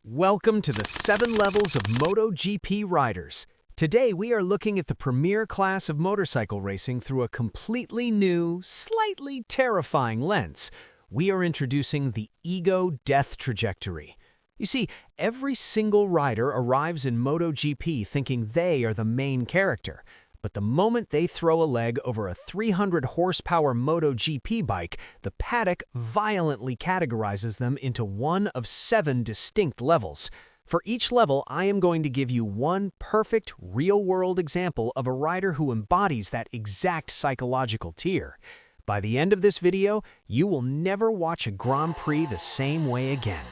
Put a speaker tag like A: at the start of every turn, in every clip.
A: Welcome to the 7 Levels of MotoGP Riders. Today we are looking at the premier class of motorcycle racing through a completely new, slightly terrifying lens. We are introducing the ego death trajectory. You see, every single rider arrives in MotoGP thinking they are the main character. But the moment they throw a leg over a 300-horsepower MotoGP bike, the paddock violently categorizes them into one of 7 distinct levels. For each level, I am going to give you one perfect, real-world example of a rider who embodies that exact psychological tier. By the end of this video, you will never watch a Grand Prix the same way again.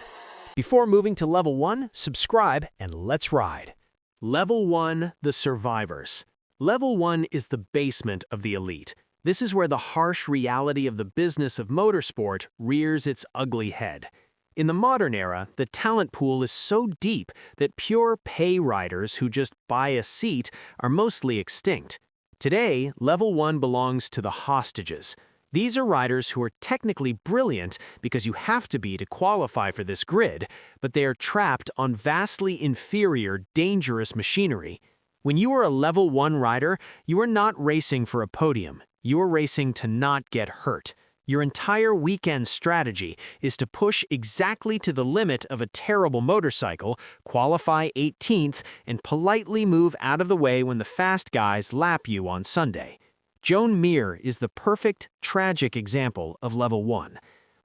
A: Before moving to Level 1, subscribe and let's ride. Level 1, the Survivors. Level 1 is the basement of the elite. This is where the harsh reality of the business of motorsport rears its ugly head. In the modern era, the talent pool is so deep that pure pay riders who just buy a seat are mostly extinct. Today, Level 1 belongs to the hostages. These are riders who are technically brilliant because you have to be to qualify for this grid, but they are trapped on vastly inferior, dangerous machinery. When you are a Level 1 rider, you are not racing for a podium. You are racing to not get hurt. Your entire weekend strategy is to push exactly to the limit of a terrible motorcycle, qualify 18th, and politely move out of the way when the fast guys lap you on Sunday. Joan Mir is the perfect, tragic example of Level 1.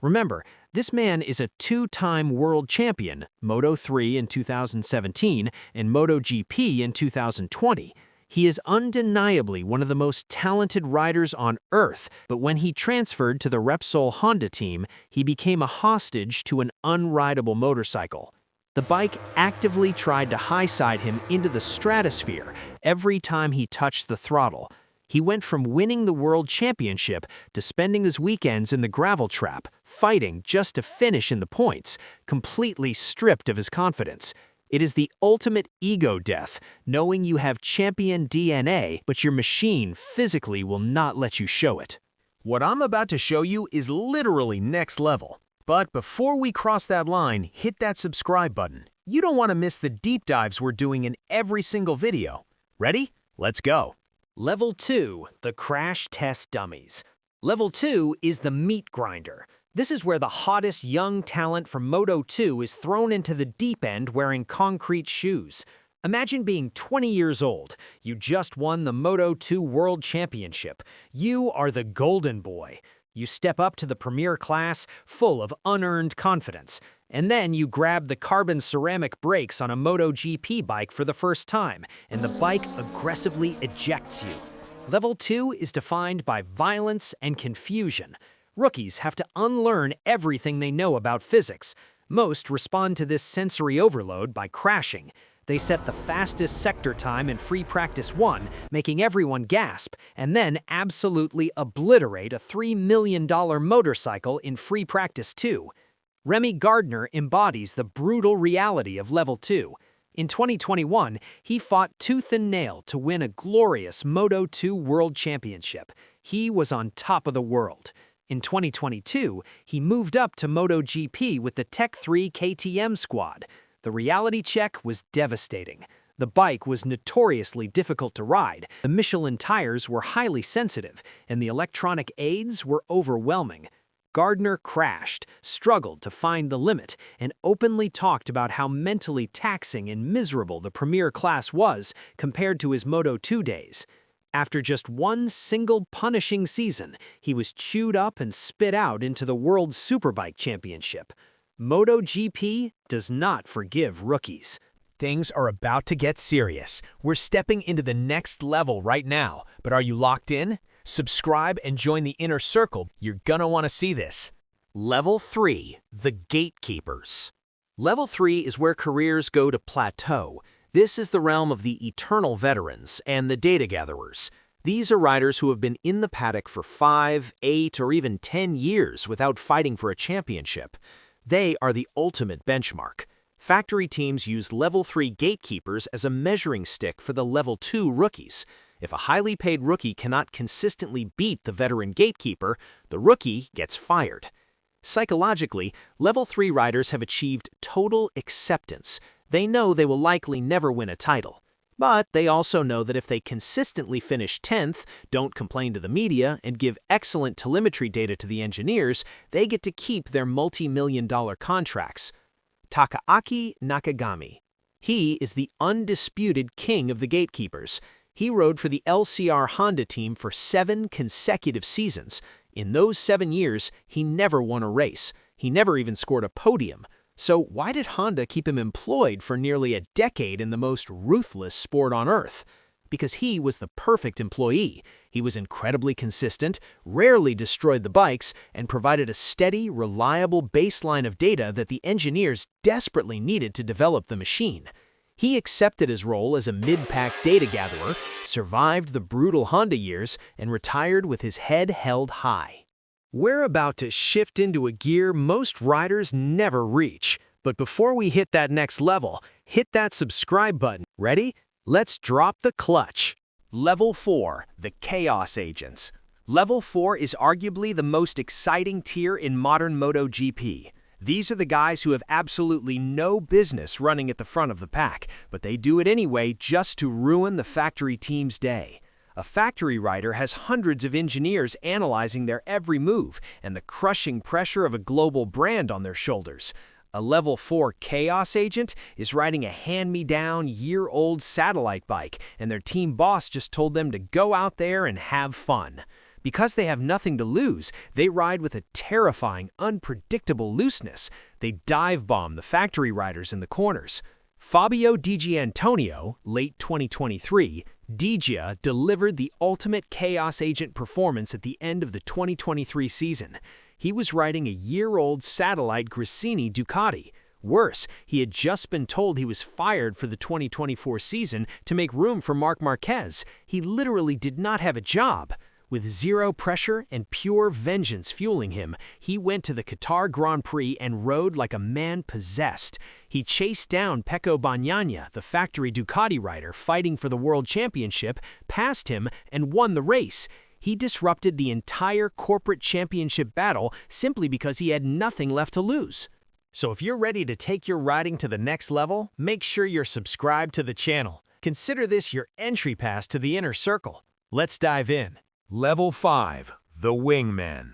A: Remember, this man is a 2-time world champion, Moto3 in 2017 and MotoGP in 2020. He is undeniably one of the most talented riders on Earth, but when he transferred to the Repsol Honda team, he became a hostage to an unrideable motorcycle. The bike actively tried to high-side him into the stratosphere every time he touched the throttle. He went from winning the world championship to spending his weekends in the gravel trap, fighting just to finish in the points, completely stripped of his confidence. It is the ultimate ego death, knowing you have champion DNA, but your machine physically will not let you show it. What I'm about to show you is literally next level. But before we cross that line, hit that subscribe button. You don't want to miss the deep dives we're doing in every single video. Ready? Let's go. Level 2, the crash test dummies. Level 2 is the meat grinder. This is where the hottest young talent from Moto2 is thrown into the deep end wearing concrete shoes. Imagine being 20 years old. You just won the Moto2 World Championship. You are the golden boy. You step up to the premier class full of unearned confidence. And then you grab the carbon ceramic brakes on a MotoGP bike for the first time, and the bike aggressively ejects you. Level 2 is defined by violence and confusion. Rookies have to unlearn everything they know about physics. Most respond to this sensory overload by crashing. They set the fastest sector time in Free Practice 1, making everyone gasp, and then absolutely obliterate a $3 million motorcycle in Free Practice 2. Remy Gardner embodies the brutal reality of Level 2. In 2021, he fought tooth and nail to win a glorious Moto2 World Championship. He was on top of the world. In 2022, he moved up to MotoGP with the Tech 3 KTM squad. The reality check was devastating. The bike was notoriously difficult to ride, the Michelin tires were highly sensitive, and the electronic aids were overwhelming. Gardner crashed, struggled to find the limit, and openly talked about how mentally taxing and miserable the premier class was compared to his Moto2 days. After just one single punishing season, he was chewed up and spit out into the World Superbike Championship. MotoGP does not forgive rookies. Things are about to get serious. We're stepping into the next level right now, but are you locked in? Subscribe and join the inner circle. You're gonna want to see this. Level 3, the Gatekeepers. Level 3 is where careers go to plateau. This is the realm of the eternal veterans and the data gatherers. These are riders who have been in the paddock for 5, 8, or even 10 years without fighting for a championship. They are the ultimate benchmark. Factory teams use Level 3 Gatekeepers as a measuring stick for the Level 2 rookies. If a highly paid rookie cannot consistently beat the veteran gatekeeper, the rookie gets fired. Psychologically, Level 3 riders have achieved total acceptance. They know they will likely never win a title. But they also know that if they consistently finish 10th, don't complain to the media, and give excellent telemetry data to the engineers, they get to keep their multi-million-dollar contracts. Takaaki Nakagami. He is the undisputed king of the Gatekeepers. He rode for the LCR Honda team for 7 consecutive seasons. In those 7 years, he never won a race. He never even scored a podium. So why did Honda keep him employed for nearly a decade in the most ruthless sport on Earth? Because he was the perfect employee. He was incredibly consistent, rarely destroyed the bikes, and provided a steady, reliable baseline of data that the engineers desperately needed to develop the machine. He accepted his role as a mid-pack data gatherer, survived the brutal Honda years, and retired with his head held high. We're about to shift into a gear most riders never reach. But before we hit that next level, hit that subscribe button. Ready? Let's drop the clutch. Level 4, the Chaos Agents. Level 4 is arguably the most exciting tier in modern MotoGP. These are the guys who have absolutely no business running at the front of the pack, but they do it anyway just to ruin the factory team's day. A factory rider has hundreds of engineers analyzing their every move and the crushing pressure of a global brand on their shoulders. A Level 4 Chaos Agent is riding a hand-me-down, year-old satellite bike, and their team boss just told them to go out there and have fun. Because they have nothing to lose, they ride with a terrifying, unpredictable looseness. They dive-bomb the factory riders in the corners. Fabio Di Giannantonio, late 2023, Digia delivered the ultimate Chaos Agent performance at the end of the 2023 season. He was riding a year-old satellite Gresini Ducati. Worse, he had just been told he was fired for the 2024 season to make room for Marc Marquez. He literally did not have a job. With zero pressure and pure vengeance fueling him, he went to the Qatar Grand Prix and rode like a man possessed. He chased down Pecco Bagnaia, the factory Ducati rider fighting for the World Championship, passed him, and won the race. He disrupted the entire corporate championship battle simply because he had nothing left to lose. So if you're ready to take your riding to the next level, make sure you're subscribed to the channel. Consider this your entry pass to the inner circle. Let's dive in. Level 5, the Wingmen.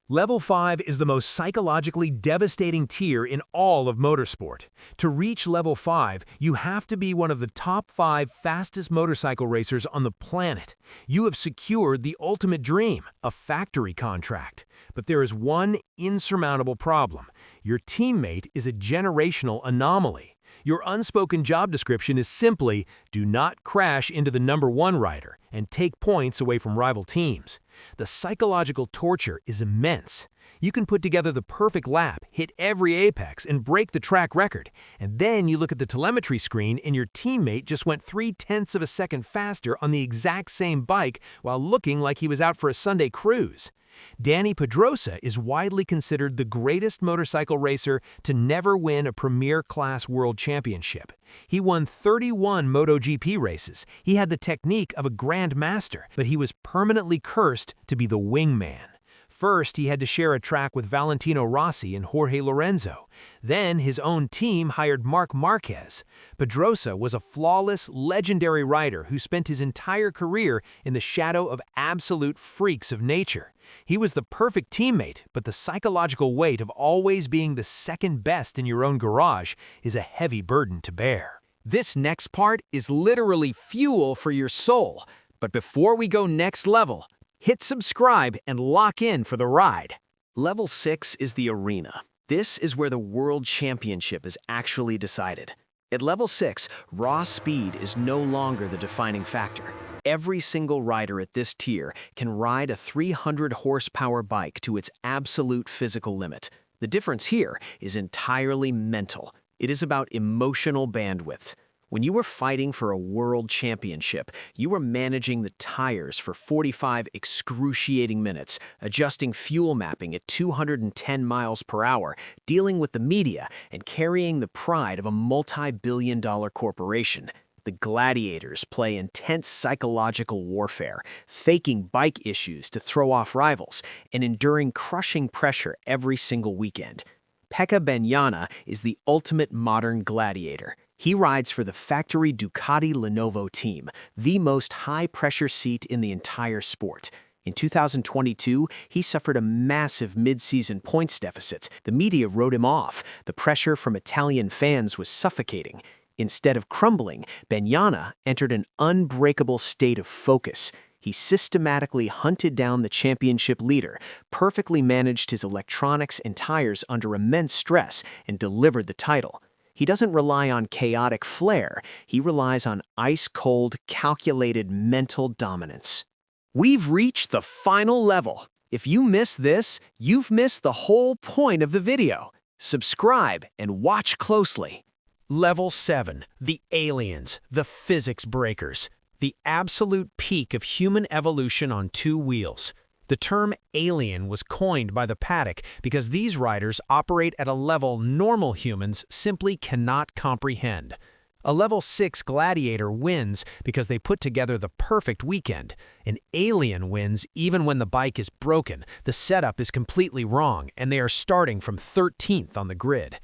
A: Level 5 is the most psychologically devastating tier in all of motorsport. To reach Level 5, you have to be one of the top 5 fastest motorcycle racers on the planet. You have secured the ultimate dream, a factory contract. But there is one insurmountable problem. Your teammate is a generational anomaly. Your unspoken job description is simply, do not crash into the #1 rider and take points away from rival teams. The psychological torture is immense. You can put together the perfect lap, hit every apex, and break the track record. And then you look at the telemetry screen and your teammate just went 0.3 of a second faster on the exact same bike while looking like he was out for a Sunday cruise. Dani Pedrosa is widely considered the greatest motorcycle racer to never win a premier-class world championship. He won 31 MotoGP races. He had the technique of a grandmaster, but he was permanently cursed to be the wingman. First, he had to share a track with Valentino Rossi and Jorge Lorenzo. Then, his own team hired Marc Marquez. Pedrosa was a flawless, legendary rider who spent his entire career in the shadow of absolute freaks of nature. He was the perfect teammate, but the psychological weight of always being the second best in your own garage is a heavy burden to bear. This next part is literally fuel for your soul. But before we go next level, hit subscribe and lock in for the ride. Level 6 is the arena. This is where the World Championship is actually decided. At Level 6, raw speed is no longer the defining factor. Every single rider at this tier can ride a 300 horsepower bike to its absolute physical limit. The difference here is entirely mental. It is about emotional bandwidths. When you were fighting for a world championship, you were managing the tires for 45 excruciating minutes, adjusting fuel mapping at 210 miles per hour, dealing with the media, and carrying the pride of a multi-billion-dollar corporation. The Gladiators play intense psychological warfare, faking bike issues to throw off rivals, and enduring crushing pressure every single weekend. Pecca Bagnaia is the ultimate modern gladiator. He rides for the factory Ducati Lenovo team, the most high-pressure seat in the entire sport. In 2022, he suffered a massive mid-season points deficit. The media wrote him off. The pressure from Italian fans was suffocating. Instead of crumbling, Bagnaia entered an unbreakable state of focus. He systematically hunted down the championship leader, perfectly managed his electronics and tires under immense stress, and delivered the title. He doesn't rely on chaotic flair. He relies on ice-cold, calculated mental dominance. We've reached the final level. If you miss this, you've missed the whole point of the video. Subscribe and watch closely. Level 7. The Aliens, the Physics Breakers. The absolute peak of human evolution on two wheels. The term alien was coined by the paddock because these riders operate at a level normal humans simply cannot comprehend. A level 6 gladiator wins because they put together the perfect weekend. An alien wins even when the bike is broken, the setup is completely wrong, and they are starting from 13th on the grid.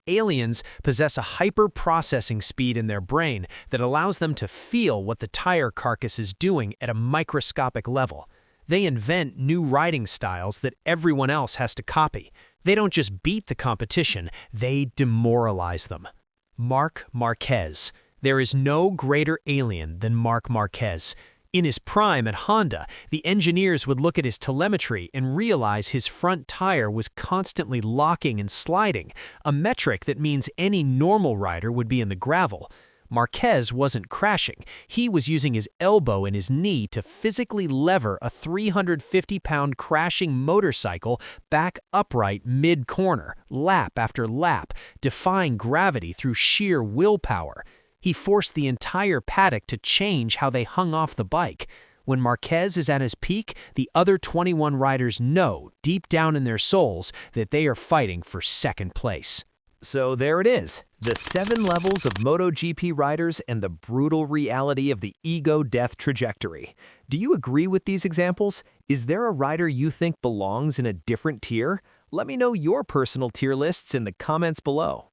A: Aliens possess a hyper-processing speed in their brain that allows them to feel what the tire carcass is doing at a microscopic level. They invent new riding styles that everyone else has to copy. They don't just beat the competition, they demoralize them. Marc Marquez. There is no greater alien than Marc Marquez. In his prime at Honda, the engineers would look at his telemetry and realize his front tire was constantly locking and sliding, a metric that means any normal rider would be in the gravel. Marquez wasn't crashing. He was using his elbow and his knee to physically lever a 350-pound crashing motorcycle back upright mid-corner, lap after lap, defying gravity through sheer willpower. He forced the entire paddock to change how they hung off the bike. When Marquez is at his peak, the other 21 riders know, deep down in their souls, that they are fighting for second place. So there it is, the 7 levels of MotoGP riders and the brutal reality of the ego death trajectory. Do you agree with these examples? Is there a rider you think belongs in a different tier? Let me know your personal tier lists in the comments below.